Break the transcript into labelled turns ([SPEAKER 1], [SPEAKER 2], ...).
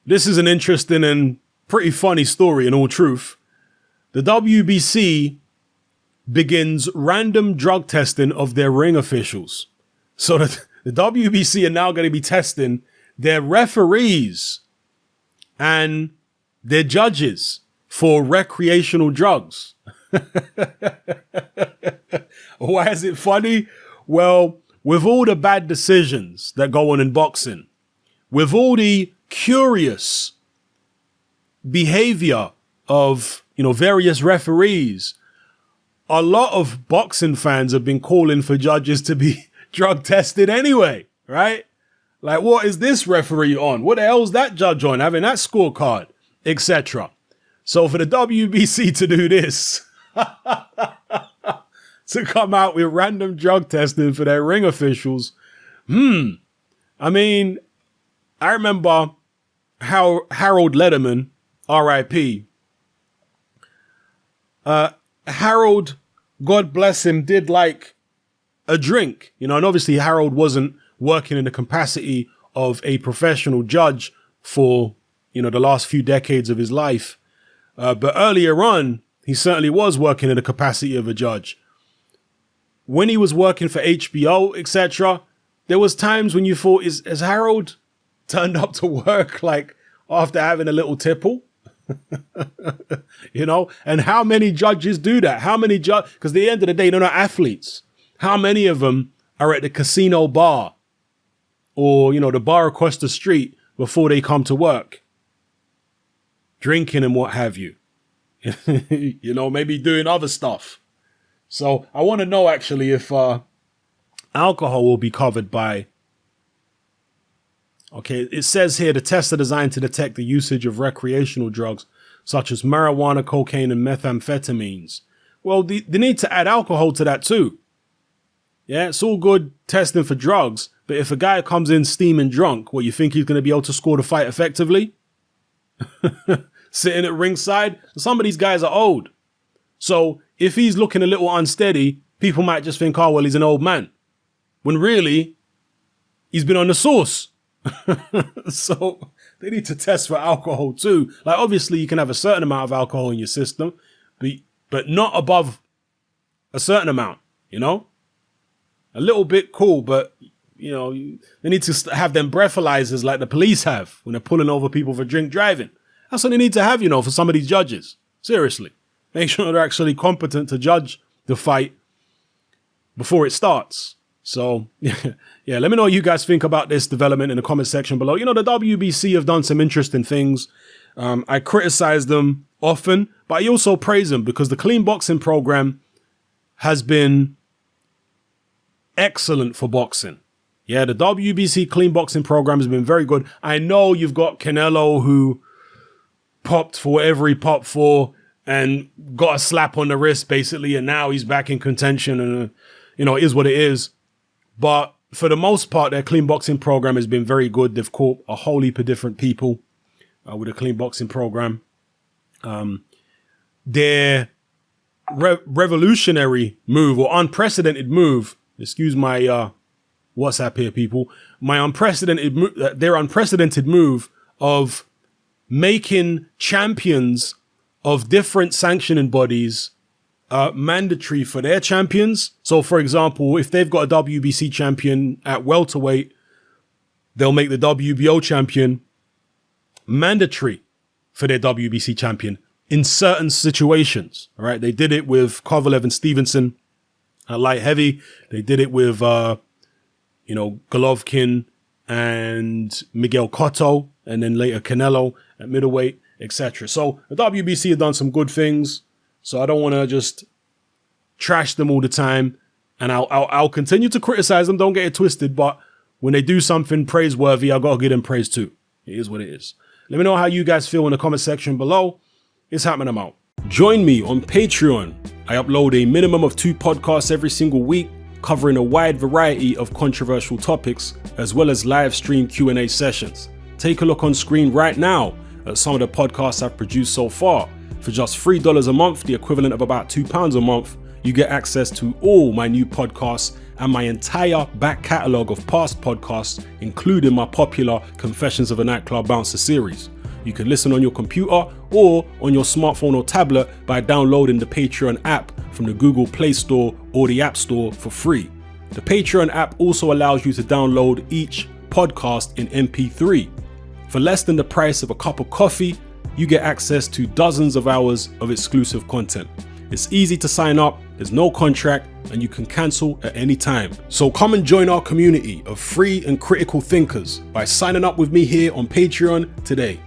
[SPEAKER 1] this is an interesting and pretty funny story in all truth. The WBC begins random drug testing of their ring officials. So the WBC are now going to be testing their referees and their judges for recreational drugs. Why is it funny? Well, with all the bad decisions that go on in boxing, with all the curious behavior of, various referees, a lot of boxing fans have been calling for judges to be drug tested anyway, right? Like, what is this referee on? What the hell's that judge on? Having that scorecard, etc. So for the WBC to do this, to come out with random drug testing for their ring officials, I mean, I remember how Harold Lederman, R.I.P. Harold, God bless him, did like a drink, and obviously Harold wasn't working in the capacity of a professional judge for, the last few decades of his life. But earlier on, he certainly was working in the capacity of a judge. When he was working for HBO, etc., there was times when you thought, has Harold turned up to work like after having a little tipple? And how many judges do that? How many judges? Because at the end of the day, they're not athletes. How many of them are at the casino bar or, the bar across the street before they come to work? Drinking and what have you. Maybe doing other stuff. So I want to know actually if alcohol will be covered by. Okay, it says here the tests are designed to detect the usage of recreational drugs such as marijuana, cocaine, and methamphetamines. Well, they need to add alcohol to that too. Yeah, it's all good testing for drugs, but if a guy comes in steaming drunk, you think he's going to be able to score the fight effectively? Sitting at ringside? Some of these guys are old. So if he's looking a little unsteady, people might just think, oh, well, he's an old man. When really, he's been on the sauce. So they need to test for alcohol too. Like, obviously you can have a certain amount of alcohol in your system, but not above a certain amount, a little bit cool, but they need to have them breathalyzers like the police have when they're pulling over people for drink driving. That's what they need to have, for some of these judges. Seriously, make sure they're actually competent to judge the fight before it starts. So, yeah, let me know what you guys think about this development in the comment section below. The WBC have done some interesting things. I criticize them often, but I also praise them because the clean boxing program has been excellent for boxing. Yeah, the WBC clean boxing program has been very good. I know you've got Canelo who popped for whatever he popped for and got a slap on the wrist basically, and now he's back in contention and, it is what it is. But for the most part, their clean boxing program has been very good. They've caught a whole heap of different people with a clean boxing program. Their revolutionary move or unprecedented move, excuse my WhatsApp here, people, their unprecedented move of making champions of different sanctioning bodies mandatory for their champions. So, for example, if they've got a WBC champion at welterweight, they'll make the WBO champion mandatory for their WBC champion in certain situations. All right, they did it with Kovalev and Stevenson at light heavy. They did it with Golovkin and Miguel Cotto, and then later Canelo at middleweight, etc. So the WBC have done some good things. So I don't want to just trash them all the time, and I'll continue to criticize them. Don't get it twisted, but when they do something praiseworthy, I gotta give them praise too. It is what it is. Let me know how you guys feel in the comment section below. It's happening. I'm out. Join me on Patreon. I upload a minimum of 2 podcasts every single week, covering a wide variety of controversial topics, as well as live stream Q&A sessions. Take a look on screen right now at some of the podcasts I've produced so far. For just $3 a month, the equivalent of about £2 a month, you get access to all my new podcasts and my entire back catalogue of past podcasts, including my popular Confessions of a Nightclub Bouncer series. You can listen on your computer or on your smartphone or tablet by downloading the Patreon app from the Google Play Store or the App Store for free. The Patreon app also allows you to download each podcast in MP3. For less than the price of a cup of coffee, you get access to dozens of hours of exclusive content. It's easy to sign up, there's no contract, and you can cancel at any time. So come and join our community of free and critical thinkers by signing up with me here on Patreon today.